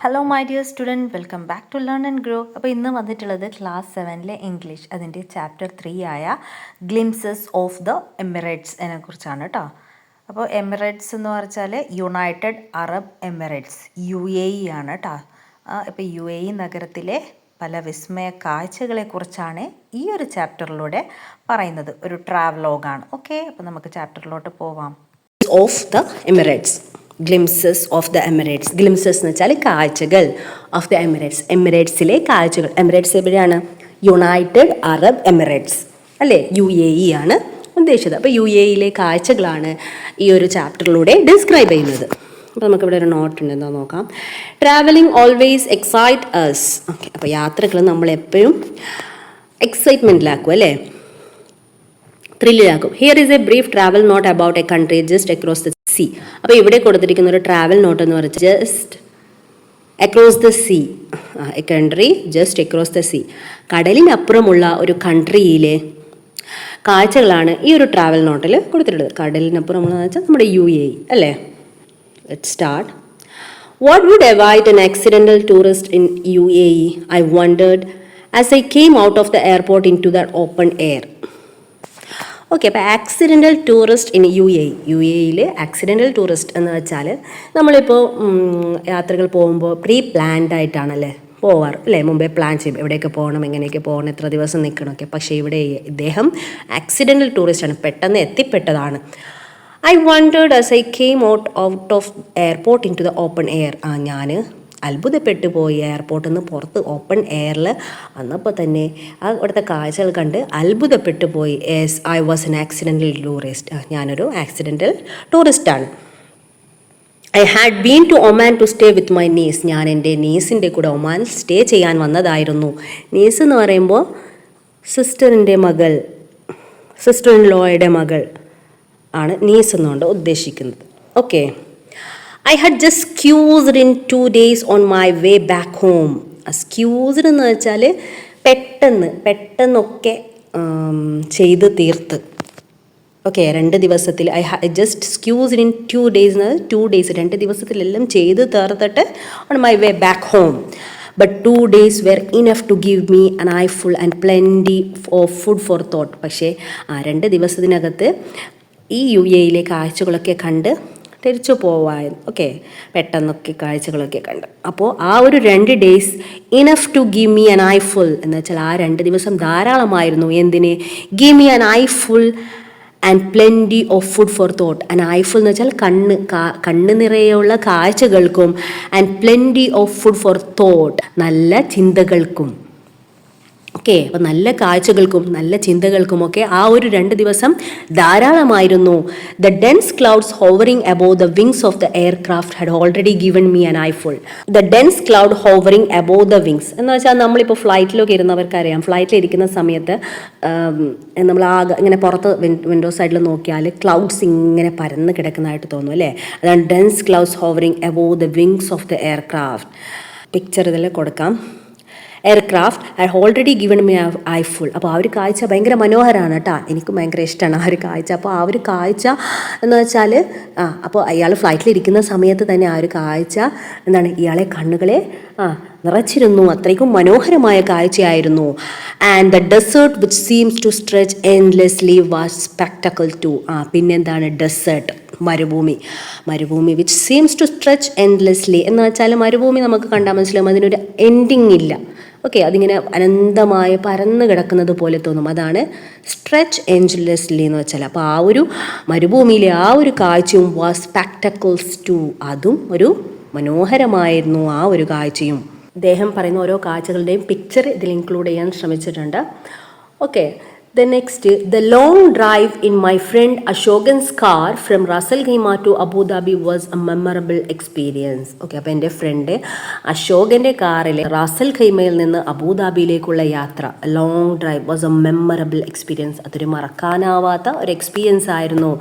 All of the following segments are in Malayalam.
Hello my dear student, welcome back to learn and grow. അപ്പോൾ ഇന്ന് വന്നിട്ടുള്ളത് ക്ലാസ് 7 ഇംഗ്ലീഷ് അതിൻ്റെ ചാപ്റ്റർ 3 ആയ ഗ്ലിംസസ് ഓഫ് ദ എമിറേറ്റ്സ് കുറിച്ചാണ് കേട്ടോ. അപ്പോൾ എമിറേറ്റ്സ് എന്ന് പറഞ്ഞാൽ യുണൈറ്റഡ് അറബ് എമിറേറ്റ്സ് UAE ആണ് കേട്ടോ. ഇപ്പോൾ UAE നഗരത്തിലെ പല വിസ്മയ കാഴ്ചകളെക്കുറിച്ചാണ് ഈ ഒരു ചാപ്റ്ററിലൂടെ പറയുന്നത്. ഒരു ട്രാവലോഗാണ്. ഓക്കെ, അപ്പോൾ നമുക്ക് ചാപ്റ്ററിലോട്ട് പോവാം. Of the Emirates, glimpses of the Emirates. Glimpses എന്ന് വെച്ചാൽ കാഴ്ചകൾ. ഓഫ് ദ എമിറേറ്റ്സ്, എമിറേറ്റ്സിലെ കാഴ്ചകൾ. എമിറേറ്റ്സ് എവിടെയാണ്? യുണൈറ്റഡ് അറബ് എമിറേറ്റ്സ് അല്ലേ, UAE ആണ് ഉദ്ദേശിച്ചത്. അപ്പോൾ UAEയിലെ കാഴ്ചകളാണ് ഈ ഒരു ചാപ്റ്ററിലൂടെ ഡിസ്ക്രൈബ് ചെയ്യുന്നത്. അപ്പോൾ നമുക്കിവിടെ ഒരു നോട്ട് ഉണ്ട്, എന്താ നോക്കാം. Travelling always excite us. Okay, അപ്പോൾ യാത്രകൾ നമ്മളെപ്പോഴും എക്സൈറ്റ്മെൻറ്റിലാക്കും അല്ലേ, ത്രില്ലിലാക്കും. Here is a brief travel note about a country just across the sea. അപ്പോൾ ഇവിടെ കൊടുത്തിരിക്കുന്ന ഒരു ട്രാവൽ നോട്ട് എന്ന് പറഞ്ഞാൽ just across the sea, a country just across the sea, കടലിനപ്പുറമുള്ള ഒരു കൺട്രിയിലെ കാഴ്ചകളാണ് ഈ ഒരു ട്രാവൽ നോട്ടിൽ കൊടുത്തിട്ടുള്ളത്. കടലിനപ്പുറമുള്ളതെന്ന് വെച്ചാൽ നമ്മുടെ UAE അല്ലേ. Let's start. What would avoid an accidental tourist in UAE? I wondered as I came out of the airport into that open air. Okay, അപ്പോൾ ആക്സിഡൻ്റൽ ടൂറിസ്റ്റ് ഇൻ UAEയിൽ ആക്സിഡൻ്റൽ ടൂറിസ്റ്റ് എന്ന് വെച്ചാൽ നമ്മളിപ്പോൾ യാത്രകൾ പോകുമ്പോൾ പ്രീ പ്ലാൻഡ് ആയിട്ടാണല്ലേ പോവാറ് അല്ലേ, മുമ്പേ പ്ലാൻ ചെയ്യും എവിടെയൊക്കെ പോകണം, എങ്ങനെയൊക്കെ പോകണം, എത്ര ദിവസം നിൽക്കണമൊക്കെ. പക്ഷേ ഇവിടെ ഇദ്ദേഹം ആക്സിഡൻ്റൽ ടൂറിസ്റ്റാണ്, പെട്ടെന്ന് എത്തിപ്പെട്ടതാണ്. I wondered as I came out of airport into the open air. ഞാൻ അത്ഭുതപ്പെട്ടു പോയി, എയർപോർട്ടിൽ നിന്ന് പുറത്ത് ഓപ്പൺ എയറിൽ വന്നപ്പോൾ തന്നെ അവിടുത്തെ കാഴ്ചകൾ കണ്ട് അത്ഭുതപ്പെട്ടു പോയി. Yes, I was an accidental tourist. ഞാനൊരു ആക്സിഡൻ്റൽ ടൂറിസ്റ്റാണ്. I had been to Oman to stay with my niece. ഞാൻ എൻ്റെ നീസിൻ്റെ കൂടെ ഒമാൻ സ്റ്റേ ചെയ്യാൻ വന്നതായിരുന്നു. നീസ് എന്ന് പറയുമ്പോൾ സിസ്റ്ററിൻ്റെ മകൾ, സിസ്റ്റർ ഇൻ ലോയുടെ മകൾ ആണ് നീസ് എന്നുകൊണ്ട് ഉദ്ദേശിക്കുന്നത്. Okay, I had just squeezed in 2 days on my way back home. Squeezed എന്ന് വെച്ചാൽ പെട്ടെന്നൊക്കെ ചെയ്ത് തീർത്ത്. ഓക്കെ, 2 ദിവസത്തിൽ I just squeezed in 2 days, 2 days 2 ദിവസത്തിലെല്ലാം ചെയ്ത് തീർത്തിട്ട് on my way back home. But 2 days were enough to give me an eyeful and plenty of food for thought. പക്ഷേ ആ 2 ദിവസത്തിനകത്ത് ഈ UAEയിലെ കാഴ്ചകളൊക്കെ കണ്ട് തിരിച്ചു പോവാൻ. ഓക്കെ, പെട്ടെന്നൊക്കെ കാഴ്ചകളൊക്കെ കണ്ട്. അപ്പോൾ ആ ഒരു 2 days enough to give me an eyeful എന്ന് വെച്ചാൽ ആ 2 ദിവസം ധാരാളമായിരുന്നു. എന്തിന്? Give me an eyeful and plenty of food for thought. An eyeful എന്ന് വെച്ചാൽ കണ്ണ് നിറയെയുള്ള കാഴ്ചകൾക്കും and plenty of food for thought, നല്ല ചിന്തകൾക്കും. ഓക്കെ, അപ്പോൾ നല്ല കാഴ്ചകൾക്കും നല്ല ചിന്തകൾക്കുമൊക്കെ ആ ഒരു 2 ദിവസം ധാരാളമായിരുന്നു. The dense clouds hovering above the wings of the aircraft had already given me an eyeful. The dense cloud hovering above the wings എന്ന് വെച്ചാൽ നമ്മളിപ്പോൾ ഫ്ലൈറ്റിലൊക്കെ ഇരുന്നവർക്കറിയാം, ഫ്ലൈറ്റിലിരിക്കുന്ന സമയത്ത് നമ്മൾ ഇങ്ങനെ പുറത്ത് വിൻഡോ സൈഡിൽ നോക്കിയാൽ ക്ലൗഡ്സ് ഇങ്ങനെ പരന്ന് കിടക്കുന്നതായിട്ട് തോന്നും അല്ലേ. അതാണ് dense clouds hovering above the wings of the aircraft. Picture ഇതിൽ കൊടുക്കാം. Aircraft had already given me I full. അപ്പോൾ ആ ഒരു കാഴ്ച ഭയങ്കര മനോഹരമാണ് കേട്ടോ, എനിക്ക് ഭയങ്കര ഇഷ്ടമാണ് ആ ഒരു കാഴ്ച. അപ്പോൾ ആ ഒരു കാഴ്ച എന്ന് വെച്ചാൽ അപ്പോൾ അയാൾ ഫ്ലൈറ്റിലിരിക്കുന്ന സമയത്ത് തന്നെ ആ ഒരു കാഴ്ച എന്താണ്, ഇയാളെ കണ്ണുകളെ നിറച്ചിരുന്നു. അത്രയ്ക്കും മനോഹരമായ കാഴ്ചയായിരുന്നു. And the desert which seems to stretch endlessly was spectacle too. പിന്നെന്താണ് ഡെസേർട്ട്, മരുഭൂമി which seems to stretch endlessly എന്ന് വെച്ചാൽ മരുഭൂമി നമുക്ക് കണ്ടാൽ മനസ്സിലാവും അതിനൊരു എൻഡിങ് ഇല്ല. ഓക്കെ, അതിങ്ങനെ അനന്തമായി പരന്ന് കിടക്കുന്നത് പോലെ തോന്നും. അതാണ് സ്ട്രെച്ച് എൻഡ്ലെസ്ലി എന്ന് വെച്ചാൽ. അപ്പോൾ ആ ഒരു മരുഭൂമിയിലെ ആ ഒരു കാഴ്ചയും വാസ് സ്പെക്ടക്കിൾസ് ടു, അതും ഒരു മനോഹരമായിരുന്നു ആ ഒരു കാഴ്ചയും. അദ്ദേഹം പറയുന്ന ഓരോ കാഴ്ചകളുടെയും പിക്ചർ ഇതിൽ ഇൻക്ലൂഡ് ചെയ്യാൻ ശ്രമിച്ചിട്ടുണ്ട്. Okay, the next, the long drive in my friend Ashogan's car from Ras Al Khaimah to Abu Dhabi was a memorable experience. Okay, അപ്പോൾ എൻ്റെ ഫ്രണ്ട് അശോകൻ്റെ കാറിൽ റാസൽ ഖൈമയിൽ നിന്ന് അബുദാബിയിലേക്കുള്ള യാത്ര, long drive, was A memorable experience. അതൊരു മറക്കാനാവാത്ത ഒരു എക്സ്പീരിയൻസ് ആയിരുന്നു.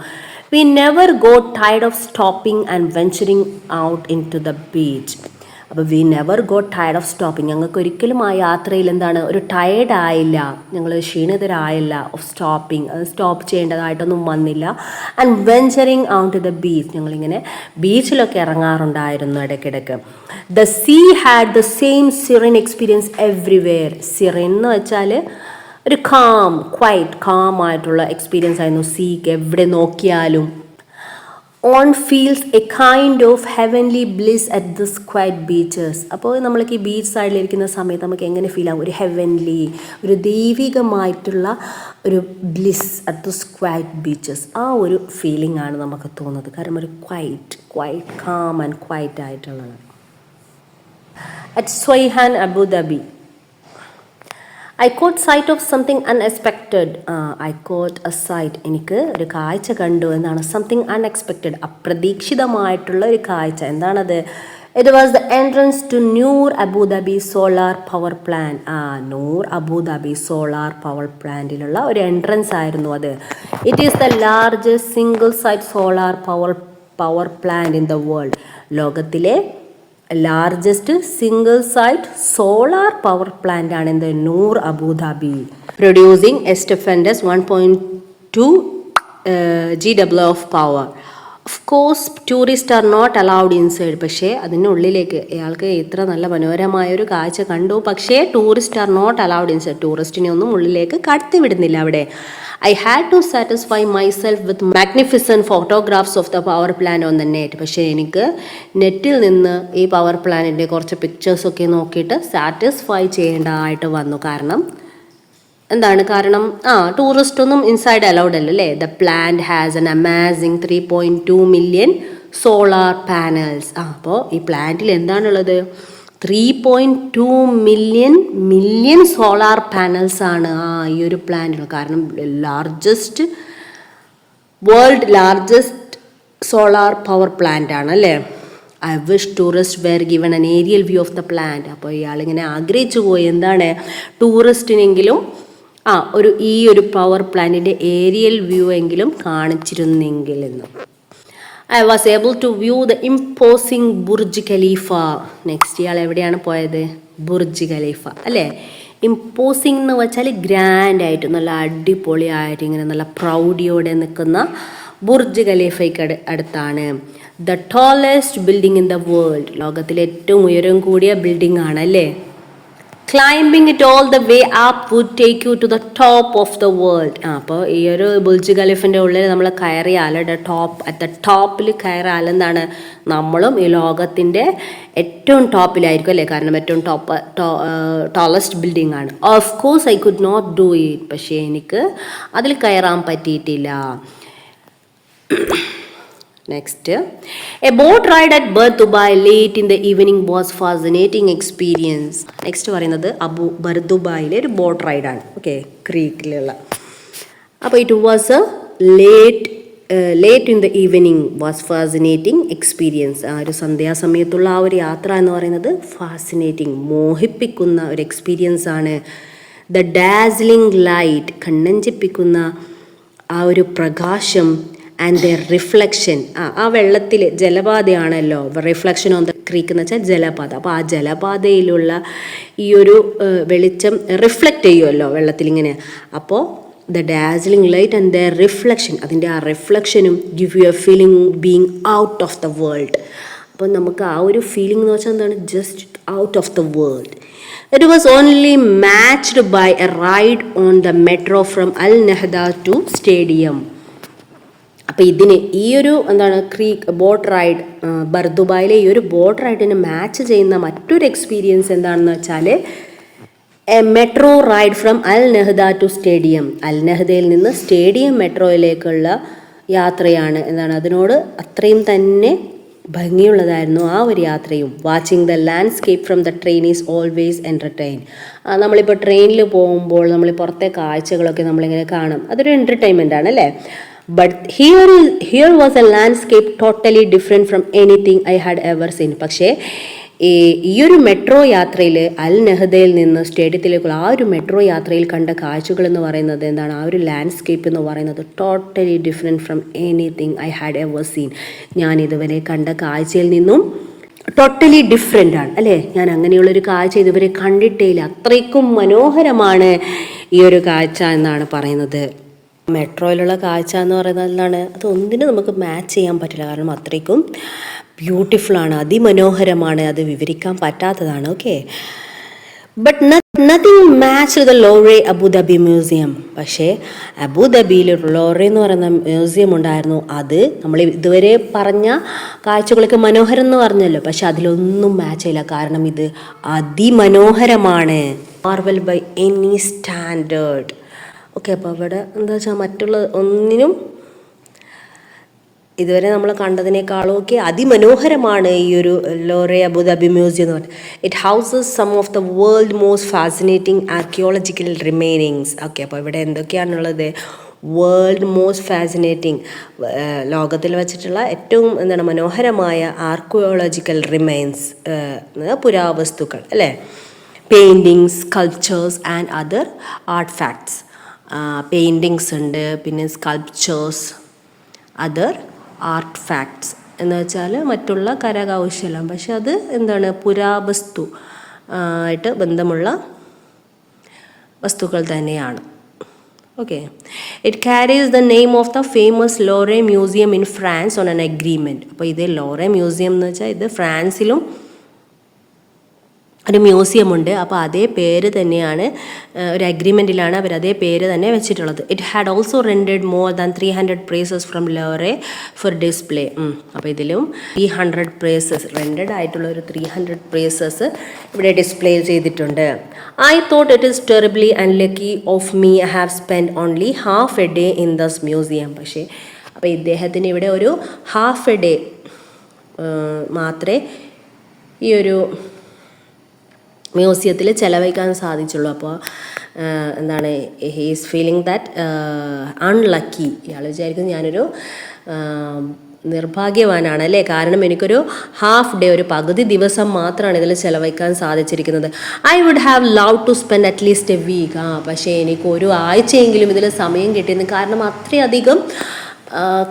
We never got tired of stopping and venturing out into the beach. അപ്പോൾ we never got tired of stopping. ഞങ്ങൾക്ക് ഒരിക്കലും ആ യാത്രയിൽ എന്താണ് ഒരു ടയർഡ് ആയില്ല, ഞങ്ങൾ ക്ഷീണിതരായില്ല ഓഫ് സ്റ്റോപ്പിംഗ്, അത് സ്റ്റോപ്പ് ചെയ്യേണ്ടതായിട്ടൊന്നും വന്നില്ല. And venturing out to the beach, ഞങ്ങളിങ്ങനെ ബീച്ചിലൊക്കെ ഇറങ്ങാറുണ്ടായിരുന്നു ഇടയ്ക്കിടയ്ക്ക്. The sea had the same serene experience everywhere. Serene എന്ന് വെച്ചാൽ ഒരു കാം ആയിട്ടുള്ള എക്സ്പീരിയൻസ് ആയിരുന്നു സീക്ക്, എവിടെ നോക്കിയാലും. On feels A kind of heavenly bliss at this quiet beaches. അപ്പോൾ നമ്മൾക്ക് ഈ ബീച്ച് സൈഡിലിരിക്കുന്ന സമയത്ത് നമുക്ക് എങ്ങനെ ഫീൽ ആകും? ഒരു ഹെവൻലി, ഒരു ദൈവികമായിട്ടുള്ള ഒരു bliss at this quiet beaches. ആ ഒരു ഫീലിംഗ് ആണ് നമുക്ക് തോന്നുന്നത്. കാരണം ഒരു ക്വയറ്റ് കാം ആൻഡ് ക്വയറ്റ് ആയിട്ടുള്ളത്. At Sweihan Abu Dhabi I caught sight of something unexpected. I caught a sight. എനിക്ക് ഒരു കാഴ്ച കണ്ടു എന്നാണ്. സംതിങ് അൺഎക്സ്പെക്റ്റഡ്, അപ്രതീക്ഷിതമായിട്ടുള്ള ഒരു കാഴ്ച. എന്താണത്? It was the entrance to Noor Abu Dhabi solar power plant. Noor Abu Dhabi solar power പ്ലാന്റിലുള്ള ഒരു എൻട്രൻസ് ആയിരുന്നു അത്. It is the largest single site solar power plant in the world. ലോകത്തിലെ largest single site solar power plant ആണ് എന്ത്? Noor Abu Dhabi. Producing a stupendous 1.2 GW of power. Of course tourist are not allowed inside. പക്ഷേ അതിനുള്ളിലേക്ക് ഇയാൾക്ക് ഇത്ര നല്ല മനോഹരമായ ഒരു കാഴ്ച കണ്ടു, പക്ഷേ tourist are not allowed inside. ടൂറിസ്റ്റിനെ ഒന്നും ഉള്ളിലേക്ക് കടത്തി വിടുന്നില്ല അവിടെ. I had to satisfy myself with magnificent photographs of the power plant on the net. പക്ഷേ എനിക്ക് നെറ്റിൽ നിന്ന് ഈ പവർ പ്ലാന്റിൻ്റെ കുറച്ച് പിക്ചേഴ്സൊക്കെ നോക്കിയിട്ട് സാറ്റിസ്ഫൈ ചെയ്യേണ്ടതായിട്ട് വന്നു. കാരണം ടൂറിസ്റ്റ് ഒന്നും ഇൻസൈഡ് അലൗഡ് അല്ലേ. The plant has an amazing 3.2 million solar panels. അപ്പോൾ ഈ പ്ലാന്റിൽ എന്താണുള്ളത്? 3.2 million സോളാർ പാനൽസ് ആണ് ഈ ഒരു പ്ലാന്റിൽ. കാരണം world largest solar power plant ആണ് അല്ലേ. I wish tourist were given an aerial view of the plant. അപ്പോൾ ഇയാളിങ്ങനെ ആഗ്രഹിച്ചു പോയി, എന്താണ്, ടൂറിസ്റ്റിനെങ്കിലും ഈ ഒരു പവർ പ്ലാന്റിൻ്റെ ഏരിയൽ വ്യൂ എങ്കിലും കാണിച്ചിരുന്നെങ്കിൽ എന്ന്. I was able to view the imposing Burj Khalifa. Next ഇയാൾ എവിടെയാണ് പോയത്? ബുർജ് ഖലീഫ അല്ലേ. ഇമ്പോസിങ് എന്ന് വെച്ചാൽ ഗ്രാൻഡ് ആയിട്ട് നല്ല അടിപൊളിയായിട്ട് ഇങ്ങനെ നല്ല പ്രൗഡിയോടെ നിൽക്കുന്ന ബുർജ് ഖലീഫയ്ക്ക് അടുത്താണ്. The tallest building in the world. ലോകത്തിലെ ഏറ്റവും ഉയരം കൂടിയ ബിൽഡിംഗ് ആണ് അല്ലേ. Climbing it all the way up would take you to the top of the world. അപ്പോൾ ഈ ഒരു ബുർജ് ഖലീഫിൻ്റെ ഉള്ളിൽ നമ്മൾ കയറിയാൽ അറ്റ് ദ ടോപ്പിൽ കയറിയാൽ എന്താണ്, നമ്മളും ഈ ലോകത്തിൻ്റെ ഏറ്റവും ടോപ്പിലായിരിക്കും അല്ലേ. കാരണം ഏറ്റവും ടോളസ്റ്റ് ബിൽഡിംഗ് ആണ്. Of course I could not do it. പക്ഷേ എനിക്ക് അതിൽ കയറാൻ പറ്റിയിട്ടില്ല. Next, a boat ride at Bur Dubai late in the evening was fascinating experience. Next പറയുന്നത് ബർത്ത് ദുബായിലെ ഒരു ബോട്ട് റൈഡാണ്. ഓക്കെ, ക്രീക്കിലുള്ള. അപ്പോൾ it was a late in the evening was fascinating experience. ആ ഒരു സന്ധ്യാസമയത്തുള്ള ആ ഒരു യാത്ര എന്ന് പറയുന്നത് ഫാസിനേറ്റിംഗ്, മോഹിപ്പിക്കുന്ന ഒരു എക്സ്പീരിയൻസ് ആണ്. ദ ഡാസ്ലിംഗ് ലൈറ്റ്, കണ്ണഞ്ചിപ്പിക്കുന്ന ആ ഒരു പ്രകാശം, ആൻഡ് ദ റിഫ്ലക്ഷൻ, ആ വെള്ളത്തിൽ ജലപാതയാണല്ലോ, റിഫ്ലക്ഷൻ ഓൺ ദ ക്രീക്ക് എന്ന് വെച്ചാൽ ജലപാത. അപ്പോൾ ആ ജലപാതയിലുള്ള ഈ ഒരു വെളിച്ചം റിഫ്ലക്റ്റ് ചെയ്യുമല്ലോ വെള്ളത്തിലിങ്ങനെ. അപ്പോൾ the dazzling light and the reflection, അതിൻ്റെ ആ റിഫ്ലക്ഷനും give you a feeling being out of the world. അപ്പോൾ നമുക്ക് ആ ഒരു ഫീലിംഗ് എന്ന് വെച്ചാൽ എന്താണ്, just out of the world. It was only matched by a ride on the metro from Al Nahda to Stadium. അപ്പോൾ ഇതിന് ഈ ഒരു ബോട്ട് റൈഡ്, ബർദുബായിലെ ഈ ഒരു ബോട്ട് റൈഡിന് മാച്ച് ചെയ്യുന്ന മറ്റൊരു എക്സ്പീരിയൻസ് എന്താണെന്ന് വെച്ചാൽ a metro ride from Al Nahda to stadium. Al നെഹ്ദയിൽ നിന്ന് സ്റ്റേഡിയം മെട്രോയിലേക്കുള്ള യാത്രയാണ്. അതിനോട് അത്രയും തന്നെ ഭംഗിയുള്ളതായിരുന്നു ആ ഒരു യാത്രയും. Watching the landscape from the train is always entertain. നമ്മളിപ്പോൾ ട്രെയിനിൽ പോകുമ്പോൾ നമ്മൾ പുറത്തെ കാഴ്ചകളൊക്കെ നമ്മളിങ്ങനെ കാണും, അതൊരു എൻ്റർടൈൻമെൻ്റ് ആണ് അല്ലേ. But here was a landscape totally different from anything I had ever seen. പക്ഷേ ഈ ഒരു മെട്രോ യാത്രയിൽ അൽ നെഹ്ദയിൽ നിന്ന് സ്റ്റേഡിയത്തിലേക്കുള്ള ആ ഒരു മെട്രോ യാത്രയിൽ കണ്ട കാഴ്ചകൾ എന്ന് പറയുന്നത് എന്താണ്, ആ ഒരു ലാൻഡ്സ്കേപ്പ് എന്ന് പറയുന്നത് totally different from anything I had ever seen. ഞാൻ ഇതുവരെ കണ്ട കാഴ്ചയിൽ നിന്നും ടോട്ടലി ഡിഫറെൻ്റ് ആണ് അല്ലേ. ഞാൻ അങ്ങനെയുള്ളൊരു കാഴ്ച ഇതുവരെ കണ്ടിട്ടേയില്ല. അത്രയ്ക്കും മനോഹരമാണ് ഈ ഒരു കാഴ്ച എന്നാണ് പറയുന്നത്. മെട്രോയിലുള്ള കാഴ്ച എന്ന് പറയുന്നത് എന്താണ്, അത് ഒന്നിനും നമുക്ക് മാച്ച് ചെയ്യാൻ പറ്റില്ല. കാരണം അത്രയ്ക്കും ബ്യൂട്ടിഫുള്ളാണ്, അതിമനോഹരമാണ്, അത് വിവരിക്കാൻ പറ്റാത്തതാണ്. Okay, but nothing match the Louvre Abu Dhabi museum. പക്ഷേ അബുദാബിയിൽ ലോറെ എന്ന് പറയുന്ന മ്യൂസിയം ഉണ്ടായിരുന്നു. അത് നമ്മൾ ഇതുവരെ പറഞ്ഞ കാഴ്ചകളൊക്കെ മനോഹരം എന്ന് പറഞ്ഞല്ലോ, പക്ഷെ അതിലൊന്നും മാച്ച് ചെയ്യില്ല. കാരണം ഇത് അതിമനോഹരമാണ്. Marvel by any standard. Okay, അപ്പോൾ ഇവിടെ എന്താ വെച്ചാൽ മറ്റുള്ള ഒന്നിനും ഇതുവരെ നമ്മൾ കണ്ടതിനേക്കാളും ഒക്കെ അതിമനോഹരമാണ് ഈ ഒരു ലോറെ അബുദാബി മ്യൂസിയം എന്ന് പറഞ്ഞാൽ. It houses some of the world most fascinating archaeological remainings. Okay, അപ്പോൾ ഇവിടെ എന്തൊക്കെയാണുള്ളത്? വേൾഡ് മോസ്റ്റ് ഫാസിനേറ്റിംഗ്, ലോകത്തിൽ വെച്ചിട്ടുള്ള ഏറ്റവും എന്താണ് മനോഹരമായ ആർക്കിയോളജിക്കൽ റിമൈൻസ്, പുരാവസ്തുക്കൾ അല്ലേ. Paintings, sculptures and other art facts. Paintings ഉണ്ട്, പിന്നെ സ്കൾപ്ചേഴ്സ്, അതർ ആർട്ട് ഫാക്ട്സ് എന്ന് വെച്ചാൽ മറ്റുള്ള കരകൗശലം, പക്ഷെ അത് എന്താണ് പുരാവസ്തു ആയിട്ട് ബന്ധമുള്ള വസ്തുക്കൾ തന്നെയാണ്. Okay, it carries the name of the famous Louvre museum in France on an agreement. അപ്പോൾ ഇത് ലോറെ മ്യൂസിയം എന്ന് വെച്ചാൽ ഇത് ഫ്രാൻസിലും ഒരു മ്യൂസിയം ഉണ്ട്. അപ്പോൾ അതേ പേര് തന്നെയാണ്, ഒരു അഗ്രിമെൻറ്റിലാണ് അവർ അതേ പേര് തന്നെ വെച്ചിട്ടുള്ളത്. It had also rented more than 300 pieces from Louvre for display. അപ്പോൾ ഇതിലും 300 പ്രേസസ് റെൻഡഡ് ആയിട്ടുള്ള ഒരു 300 പ്രേസസ് ഇവിടെ ഡിസ്പ്ലേ ചെയ്തിട്ടുണ്ട്. I thought it is terribly unlucky of me I have spend only half a day in this museum. പക്ഷേ അപ്പോൾ ഇദ്ദേഹത്തിന് ഇവിടെ ഒരു ഹാഫ് എ ഡേ മാത്രമേ ഈ ഒരു മ്യൂസിയത്തിൽ ചിലവഴിക്കാൻ സാധിച്ചുള്ളൂ. അപ്പോൾ എന്താണ്, he is feeling that unlucky. ഇയാൾ വിചാരിക്കും ഞാനൊരു നിർഭാഗ്യവാനാണ് അല്ലേ, കാരണം എനിക്കൊരു ഹാഫ് ഡേ, ഒരു പകുതി ദിവസം മാത്രമാണ് ഇതിൽ ചിലവഴിക്കാൻ സാധിച്ചിരിക്കുന്നത്. I would have love to spend at least a week. പക്ഷേ എനിക്ക് ഒരു ആഴ്ചയെങ്കിലും ഇതിൽ സമയം കിട്ടിയിരുന്നു, കാരണം അത്രയധികം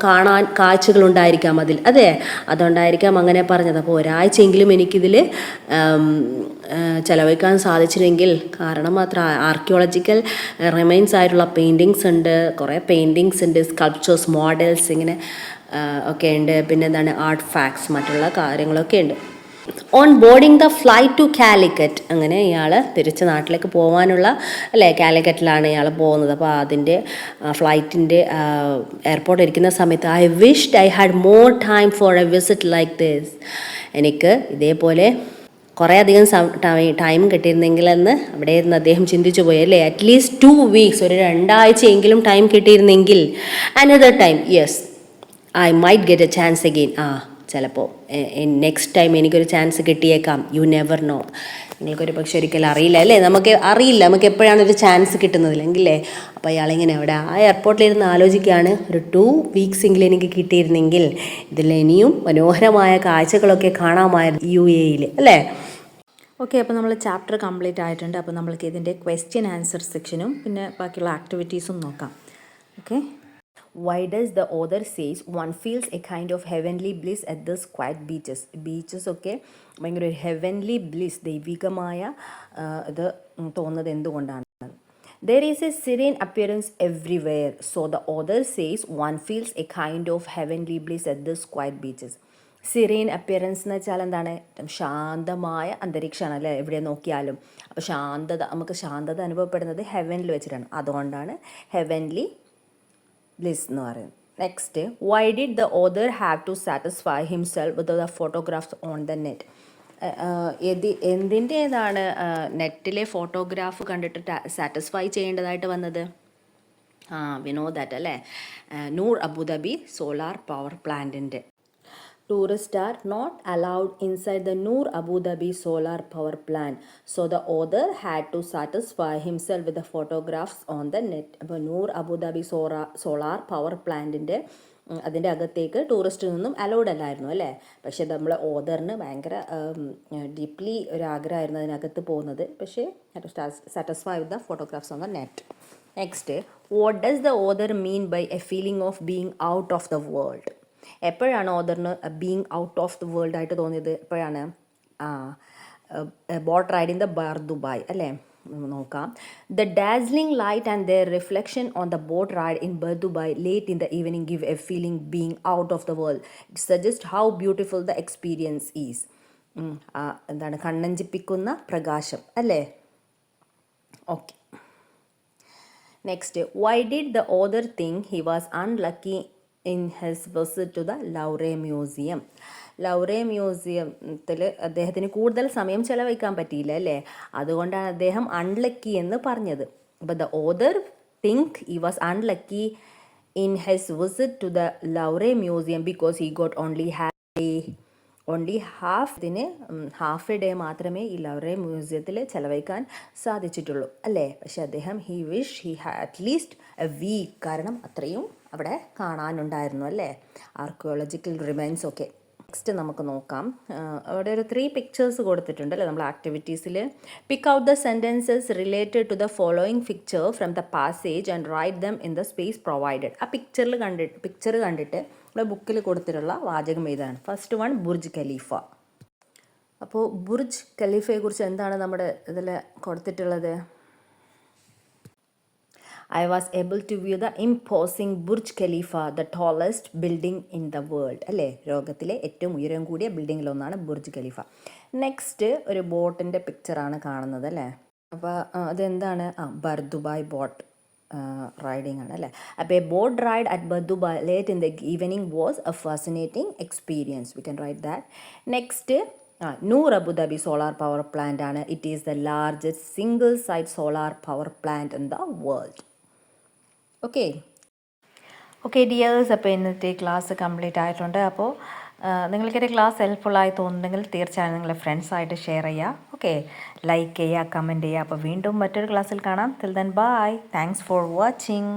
കാണാൻ കാഴ്ചകളുണ്ടായിരിക്കാം അതിൽ. അതെ, അതുകൊണ്ടായിരിക്കാം അങ്ങനെ പറഞ്ഞത്. അപ്പോൾ ഒരാഴ്ചയെങ്കിലും എനിക്കിതിൽ ചിലവഴിക്കാൻ സാധിച്ചില്ലെങ്കിൽ, കാരണം മാത്രം ആർക്കിയോളജിക്കൽ റിമൈൻസ് ആയിട്ടുള്ള പെയിൻറ്റിങ്സ് ഉണ്ട്, കുറേ പെയിൻറ്റിങ്സ് ഉണ്ട്, സ്കൾപ്ചേഴ്സ്, മോഡൽസ് ഇങ്ങനെ ഒക്കെ ഉണ്ട്. പിന്നെ എന്താണ് ആർട്ട് ഫാക്ട്സ്, മറ്റുള്ള കാര്യങ്ങളൊക്കെ ഉണ്ട്. On boarding the flight to Calicut. അങ്ങനെ ഇയാൾ തിരിച്ച് നാട്ടിലേക്ക് പോകാനുള്ള അല്ലേ, കാലിക്കറ്റിലാണ് ഇയാൾ പോകുന്നത്. അപ്പോൾ അതിൻ്റെ ഫ്ലൈറ്റിൻ്റെ എയർപോർട്ടിൽ ഇരിക്കുന്ന സമയത്ത് I wished I had more time for A visit like this. എനിക്ക് ഇതേപോലെ കുറേ അധികം ടൈം കിട്ടിയിരുന്നെങ്കിലെന്ന് അവിടെ ഇരുന്ന് അദ്ദേഹം ചിന്തിച്ചു പോയി അല്ലേ. അറ്റ്ലീസ്റ്റ് 2 വീക്സ്, ഒരു 2 ആഴ്ചയെങ്കിലും ടൈം കിട്ടിയിരുന്നെങ്കിൽ. Another time, yes I might get a chance again. ചിലപ്പോൾ നെക്സ്റ്റ് ടൈം എനിക്കൊരു ചാൻസ് കിട്ടിയേക്കാം. You never know. നിങ്ങൾക്കൊരു പക്ഷെ ഒരിക്കലും അറിയില്ല അല്ലേ, നമുക്ക് അറിയില്ല നമുക്ക് എപ്പോഴാണ് ഒരു ചാൻസ് കിട്ടുന്നതില്ലെങ്കിലേ. അപ്പോൾ അയാളിങ്ങനെ അവിടെ ആ എയർപോർട്ടിലിരുന്ന് ആലോചിക്കുകയാണ്, ഒരു 2 വീക്സ് എങ്കിലും എനിക്ക് കിട്ടിയിരുന്നെങ്കിൽ ഇതിൽ ഇനിയും മനോഹരമായ കാഴ്ചകളൊക്കെ കാണാമായിരുന്നു UAE അല്ലേ. ഓക്കെ, അപ്പോൾ നമ്മൾ ചാപ്റ്റർ കംപ്ലീറ്റ് ആയിട്ടുണ്ട്. അപ്പോൾ നമ്മൾക്ക് ഇതിൻ്റെ ക്വസ്റ്റ്യൻ ആൻസർ സെക്ഷനും പിന്നെ ബാക്കിയുള്ള ആക്ടിവിറ്റീസും നോക്കാം. Okay, why does the author says one feels a kind of heavenly bliss at this quiet beaches ഒക്കെ ഭയങ്കര ഒരു ഹെവൻലി ബ്ലിസ്, ദൈവികമായ ഇത് തോന്നുന്നത് എന്തുകൊണ്ടാണ്? There is a serene appearance everywhere, so the author says one feels a kind of heavenly bliss at this quiet beaches. Serene appearance എന്ന് വെച്ചാൽ എന്താണ്? ശാന്തമായ അന്തരീക്ഷമാണ് അല്ലേ, എവിടെ നോക്കിയാലും. അപ്പോൾ നമുക്ക് ശാന്തത അനുഭവപ്പെടുന്നത് ഹെവനിൽ വെച്ചിട്ടാണ്. അതുകൊണ്ടാണ് ഹെവൻലി ബ്ലിസ് എന്ന് പറയുന്നത്. Next, why did the author have to satisfy himself with the photographs on the net? എന്തിൻ്റേതാണ് നെറ്റിലെ ഫോട്ടോഗ്രാഫ് കണ്ടിട്ട് സാറ്റിസ്ഫൈ ചെയ്യേണ്ടതായിട്ട് വന്നത്? വി നോ ദാറ്റ് അല്ലേ, നൂർ അബുദാബി സോളാർ പവർ പ്ലാന്റിൻ്റെ. Tourists are not allowed inside the Noor Abu Dhabi solar power plant. So the author had to satisfy himself with the photographs on the net. അപ്പോൾ നൂർ അബുദാബി സോളാർ പവർ പ്ലാന്റിൻ്റെ അതിൻ്റെ അകത്തേക്ക് ടൂറിസ്റ്റിനൊന്നും അലൗഡ് അല്ലായിരുന്നു അല്ലേ. പക്ഷേ നമ്മളെ ഓതറിന് ഭയങ്കര ഡീപ്ലി ഒരു ആഗ്രഹമായിരുന്നു അതിനകത്ത് പോകുന്നത്. പക്ഷേ satisfy with the photographs on the net. Next, what does the author mean by a feeling of being out of the world? എപ്പോഴാണ് ഓദറിന് being out of the world ആയിട്ട് തോന്നിയത്? എപ്പോഴാണ്? Boat ride in the Dubai അല്ലേ? നോക്കാം. The dazzling light and their reflection on the boat ride in Dubai late in the evening give a feeling being out of the world. It suggest how beautiful the experience is. എന്താണ്? കണ്ണഞ്ചിപ്പിക്കുന്ന പ്രകാശം അല്ലേ? Okay. Next, why did the author think he was unlucky in his visit to the Louvre museum? Louvre മ്യൂസിയത്തിൽ അദ്ദേഹത്തിന് കൂടുതൽ സമയം ചെലവഴിക്കാൻ പറ്റിയില്ല അല്ലേ? അതുകൊണ്ടാണ് അദ്ദേഹം അൺലക്കി എന്ന് പറഞ്ഞത്. അപ്പോൾ the author think he was unlucky in his visit to the Louvre museum because he got only half a day മാത്രമേ ഈ ലൗറെ മ്യൂസിയത്തിൽ ചെലവഴിക്കാൻ സാധിച്ചിട്ടുള്ളൂ അല്ലേ? പക്ഷെ അദ്ദേഹം ഹി അറ്റ്ലീസ്റ്റ് എ വീക്ക്, കാരണം അത്രയും അവിടെ കാണാനുണ്ടായിരുന്നു അല്ലേ? ആർക്കിയോളജിക്കൽ റിമൈൻസ് ഒക്കെ. നെക്സ്റ്റ് നമുക്ക് നോക്കാം. അവിടെ ഒരു 3 പിക്ചേഴ്സ് കൊടുത്തിട്ടുണ്ട് അല്ലേ നമ്മൾ ആക്ടിവിറ്റീസിൽ. Pick out the sentences related to the following picture from the passage and write them in the space provided. ആ പിക്ചർ കണ്ടിട്ട് നമ്മുടെ ബുക്കിൽ കൊടുത്തിട്ടുള്ള വാചകം ഇതാണ്. First one, Burj Khalifa. അപ്പോൾ ബുർജ് ഖലീഫയെക്കുറിച്ച് എന്താണ് നമ്മുടെ ഇതിൽ കൊടുത്തിട്ടുള്ളത്? I was able to view the imposing Burj Khalifa, the tallest building in the world. അല്ലേ? ലോകത്തിലെ ഏറ്റവും ഉയരം കൂടിയ ബിൽഡിങ്ങിലൊന്നാണ് ബുർജ് ഖലീഫ. നെക്സ്റ്റ് ഒരു ബോട്ടിൻ്റെ പിക്ചറാണ് കാണുന്നത് അല്ലേ? അപ്പോൾ അതെന്താണ്? ദുബായ് ബോട്ട് റൈഡിങ് ആണ് അല്ലേ? അപ്പോൾ a boat ride at Dubai late in the evening was a fascinating experience. We can write that. Next, Noor Abu Dhabi solar power plant ആണ്. It is the largest single site solar power plant in the world. Okay dears, അപ്പോൾ ഇന്നത്തെ ക്ലാസ് കംപ്ലീറ്റ് ആയിട്ടുണ്ട്. അപ്പോൾ നിങ്ങൾക്കൊരു ക്ലാസ് ഹെൽപ്ഫുള്ളായി തോന്നുന്നുണ്ടെങ്കിൽ തീർച്ചയായും നിങ്ങളെ ഫ്രണ്ട്സായിട്ട് ഷെയർ ചെയ്യുക. ഓക്കെ, ലൈക്ക് ചെയ്യുക, കമൻറ്റ് ചെയ്യുക. അപ്പോൾ വീണ്ടും മറ്റൊരു ക്ലാസ്സിൽ കാണാം. Till then bye. Thanks for watching.